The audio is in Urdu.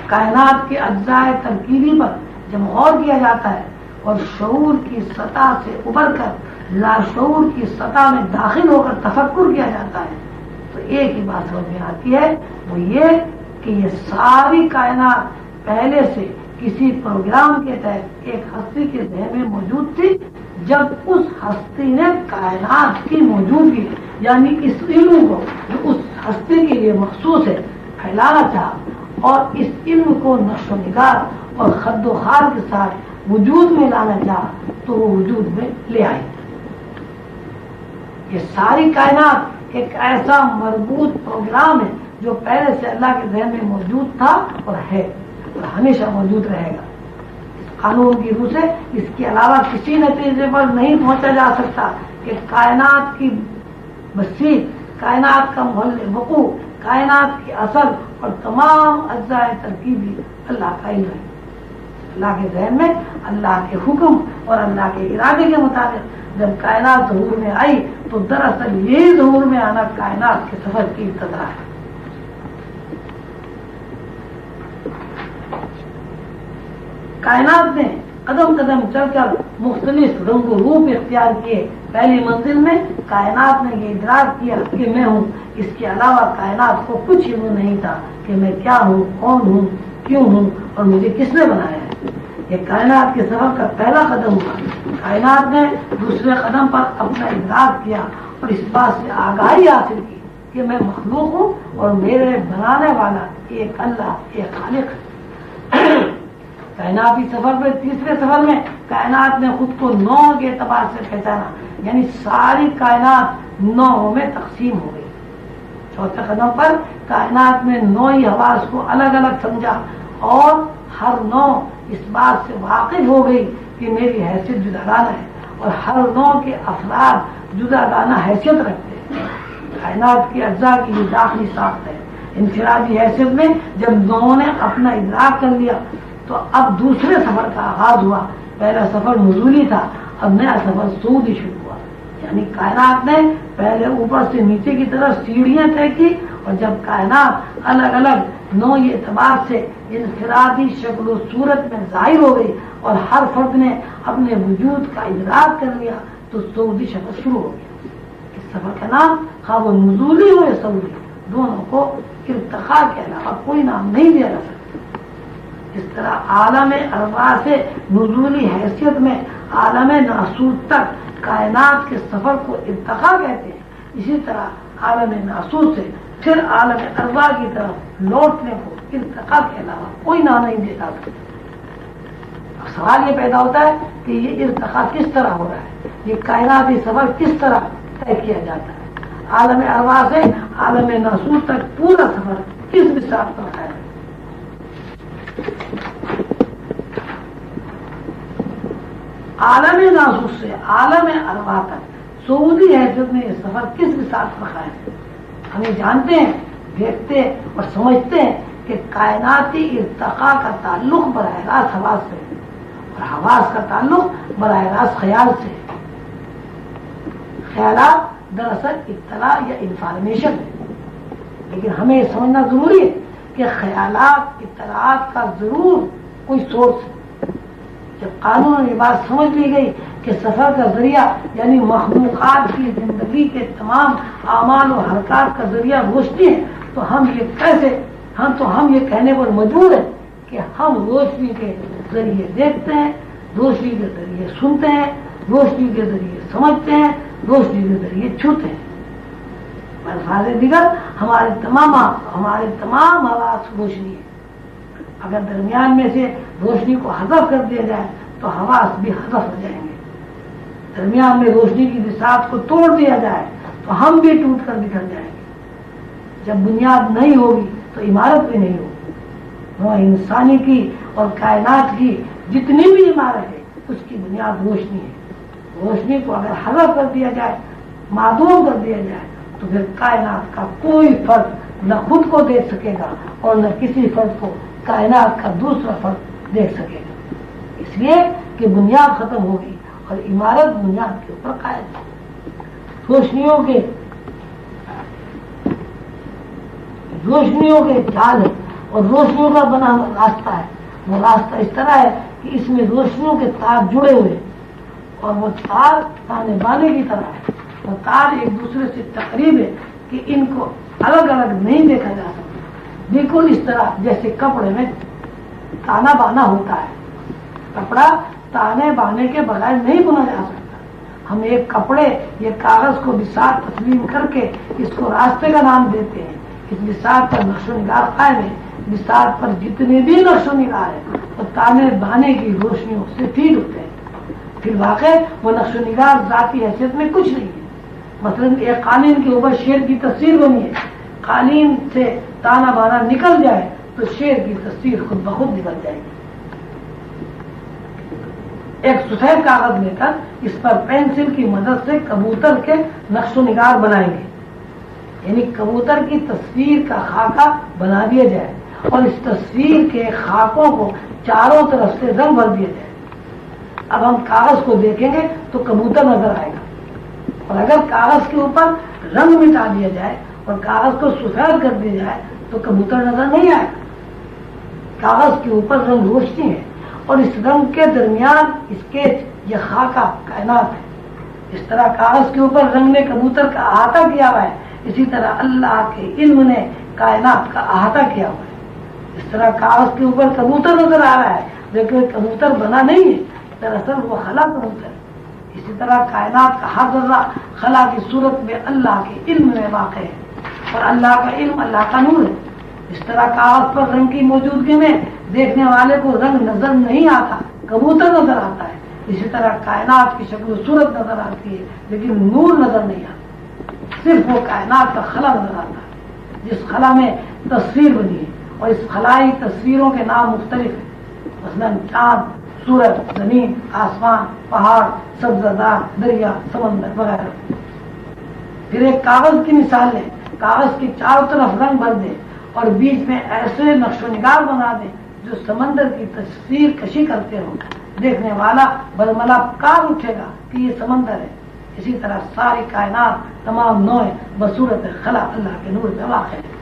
کائنات کے اجزاء ترکیبی پر جب غور کیا جاتا ہے اور شعور کی سطح سے ابھر کر لاشعور کی سطح میں داخل ہو کر تفکر کیا جاتا ہے تو ایک ہی بات سمجھ میں آتی ہے، وہ یہ کہ یہ ساری کائنات پہلے سے کسی پروگرام کے تحت ایک ہستی کے ذہن میں موجود تھی، جب اس ہستی نے کائنات کی موجودگی یعنی اس علم کو جو اس ہستی کے لیے مخصوص ہے پھیلانا چاہا اور اس علم کو نشر و نگار اور خد و خال کے ساتھ وجود میں لانا چاہا تو وہ وجود میں لے آئی۔ یہ ساری کائنات ایک ایسا مربوط پروگرام ہے جو پہلے سے اللہ کے ذہن میں موجود تھا اور ہے اور ہمیشہ موجود رہے گا۔ اس قانون کی روح سے اس کے علاوہ کسی نتیجے پر نہیں پہنچا جا سکتا کہ کائنات کی بسیط، کائنات کا محل وقوع، کائنات کی اثر اور تمام اجزاء ترکیبی اللہ کا علم ہے۔ اللہ کے ذہن میں اللہ کے حکم اور اللہ کے ارادے کے مطابق جب کائنات ظہور میں آئی تو دراصل یہی ظہور میں آنا کائنات کے سفر کی ابتدا ہے۔ کائنات نے قدم قدم چل کر مختلف رنگ و روپ اختیار کیے۔ پہلی منزل میں کائنات نے یہ ادراک کیا کہ میں ہوں، اس کے علاوہ کائنات کو کچھ علم نہیں تھا کہ میں کیا ہوں، کون ہوں، کیوں ہوں اور مجھے کس نے بنایا ہے۔ یہ کائنات کے سفر کا پہلا قدم ہوا۔ کائنات نے دوسرے قدم پر اپنا ادراک کیا اور اس بات سے آگاہی حاصل کی کہ میں مخلوق ہوں اور میرے بنانے والا ایک اللہ، ایک خالق ہے۔ کائناتی سفر میں تیسرے سفر میں کائنات نے خود کو نوع کے اعتبار سے پہچانا، یعنی ساری کائنات نوعوں میں تقسیم ہو گئی۔ چوتھے قدم پر کائنات نے نوعی حواس کو الگ الگ سمجھا اور ہر نوع اس بات سے واقف ہو گئی کہ میری حیثیت جداگانہ ہے اور ہر نوع کے افراد جداگانہ حیثیت رکھتے ہیں۔ کائنات کی اجزاء کی یہ داخلی ساخت ہے۔ انفرادی حیثیت میں جب نوعوں نے اپنا ادراک کر لیا تو اب دوسرے سفر کا آغاز ہوا۔ پہلا سفر نزولی تھا، اب نیا سفر صعودی شروع ہوا، یعنی کائنات نے پہلے اوپر سے نیچے کی طرف سیڑھیاں طے کی اور جب کائنات الگ الگ نوعی اعتبار سے انفرادی شکل و صورت میں ظاہر ہو گئی اور ہر فرد نے اپنے وجود کا ادراک کر لیا تو صعودی سفر شروع ہو گیا۔ اس سفر کا نام خواہ وہ نزولی ہو یا صعودی، دونوں کو ارتقاء کے علاوہ کوئی نام نہیں دیا جا سکتا۔ اس طرح عالم ارواح سے نزولی حیثیت میں عالم ناسوت تک کائنات کے سفر کو ارتقاء کہتے ہیں، اسی طرح عالم ناسوت سے پھر عالم ارواح کی طرف لوٹنے کو ارتقاء کے علاوہ کوئی نام نہیں دیتا۔ اب سوال یہ پیدا ہوتا ہے کہ یہ ارتقاء کس طرح ہو رہا ہے، یہ کائناتی سفر کس طرح طے کیا جاتا ہے؟ عالم ارواح سے عالم ناسوت تک پورا سفر کس بساط پر ہے؟ عالم ناسوت سے عالم ارواح تک صعودی حیثیت میں یہ سفر کس بساط پر ہے؟ ہم یہ جانتے ہیں، دیکھتے اور سمجھتے ہیں کہ کائناتی ارتقاء کا تعلق براہ راست حواس سے ہے اور حواس کا تعلق براہ راست خیال سے ہے۔ خیالات دراصل اطلاع یا انفارمیشن ہے، لیکن ہمیں یہ سمجھنا ضروری ہے کہ خیالات اطلاعات کا ضرور کوئی سورس ہے۔ جب قانون یہ بات سمجھ لی گئی کہ سفر کا ذریعہ یعنی مخلوقات کی زندگی کے تمام اعمال و حرکات کا ذریعہ روشنی ہے تو ہم یہ کہنے پر مجبور ہیں کہ ہم روشنی کے ذریعے دیکھتے ہیں، روشنی کے ذریعے سنتے ہیں، روشنی کے ذریعے سمجھتے ہیں، روشنی کے ذریعے چھوتے ہیں۔ الفاظ دیگر ہمارے تمام حواس روشنی ہے۔ اگر درمیان میں سے روشنی کو حذف کر دیا جائے تو حواس بھی حذف ہو جائیں گے۔ درمیان میں روشنی کی بساط کو توڑ دیا جائے تو ہم بھی ٹوٹ کر بکھر جائیں گے۔ جب بنیاد نہیں ہوگی تو عمارت بھی نہیں ہوگی۔ وہ انسانی کی اور کائنات کی جتنی بھی عمارت ہے اس کی بنیاد روشنی ہے۔ روشنی کو اگر حذف کر دیا جائے، معدوم کر دیا جائے تو پھر کائنات کا کوئی فرد نہ خود کو دیکھ سکے گا اور نہ کسی فرد کو کائنات کا دوسرا فرد دیکھ سکے گا، اس لیے کہ بنیاد ختم ہوگی اور عمارت بنیاد کے اوپر قائم ہے۔ روشنیوں کے جال ہیں اور روشنیوں کا بنا ہوا راستہ ہے. وہ راستہ اس طرح ہے کہ اس میں روشنیوں کے تار جڑے ہوئے اور وہ تار تانے بانے کی طرح ہے. وہ تار ایک دوسرے سے تقریب ہے کہ ان کو الگ الگ نہیں دیکھا جا سکتا. بالکل اس طرح جیسے کپڑے میں تانا بانا ہوتا ہے. کپڑا تانے بانے کے بغیر نہیں بنا جا سکتا. ہم ایک کپڑے یا کاغذ کو بساط تسلیم کر کے اس کو راستے کا نام دیتے ہیں. اس بساط پر نقش و نگار قائم ہے. بساط پر جتنے بھی نقش و نگار ہیں وہ تانے بانے کی روشنیوں سے فیڈ ہوتے ہیں. پھر واقع وہ نقش و نگار ذاتی حیثیت میں کچھ نہیں ہے. مثلا ایک قالین کے اوپر شیر کی تصویر بنی ہے. قالین سے تانا بانا نکل جائے تو شیر کی تصویر خود بخود نکل جائے گی. ایک سفید کاغذ لے کر اس پر پینسل کی مدد سے کبوتر کے نقش و نگار بنائیں گے. یعنی کبوتر کی تصویر کا خاکہ بنا دیا جائے اور اس تصویر کے خاکوں کو چاروں طرف سے رنگ بھر دیا جائے. اب ہم کاغذ کو دیکھیں گے تو کبوتر نظر آئے گا. اور اگر کاغذ کے اوپر رنگ مٹا دیا جائے اور کاغذ کو سفید کر دیا جائے تو کبوتر نظر نہیں آئے گا. کاغذ کے اوپر رنگ روشنی ہے اور اس رنگ کے درمیان اسکیچ یا خاکہ کائنات ہے. اس طرح کاغذ کے اوپر رنگ نے کبوتر کا احاطہ کیا ہوا ہے, اسی طرح اللہ کے علم نے کائنات کا احاطہ کیا ہوا ہے. اس طرح کاغذ کے اوپر کبوتر نظر آ رہا ہے لیکن کبوتر بنا نہیں ہے, دراصل وہ خلا کبوتر ہے. اسی طرح کائنات کا ہر ذرہ خلا کی صورت میں اللہ کے علم میں واقع ہے اور اللہ کا علم اللہ کا نور ہے. اس طرح کاغذ پر رنگ کی موجودگی میں دیکھنے والے کو رنگ نظر نہیں آتا, کبوتر نظر آتا ہے. اسی طرح کائنات کی شکل و صورت نظر آتی ہے لیکن نور نظر نہیں آتا. صرف وہ کائنات کا خلا نظر آتا ہے جس خلا میں تصویر بنی ہے اور اس خلائی تصویروں کے نام مختلف ہیں. مثلاً چاند, سورج, زمین, آسمان, پہاڑ, سبزہ دریا, سمندر وغیرہ. پھر ایک کاغذ کی مثال لیں. کاغذ کی چاروں طرف رنگ بھر دیں اور بیچ میں ایسے نقش و نگار بنا دیں جو سمندر کی تصویر کشی کرتے ہوں. دیکھنے والا برملا پکار اٹھے گا کہ یہ سمندر ہے. اسی طرح ساری کائنات تمام نوع بصورت خلا اللہ کے نور میں واقع ہے.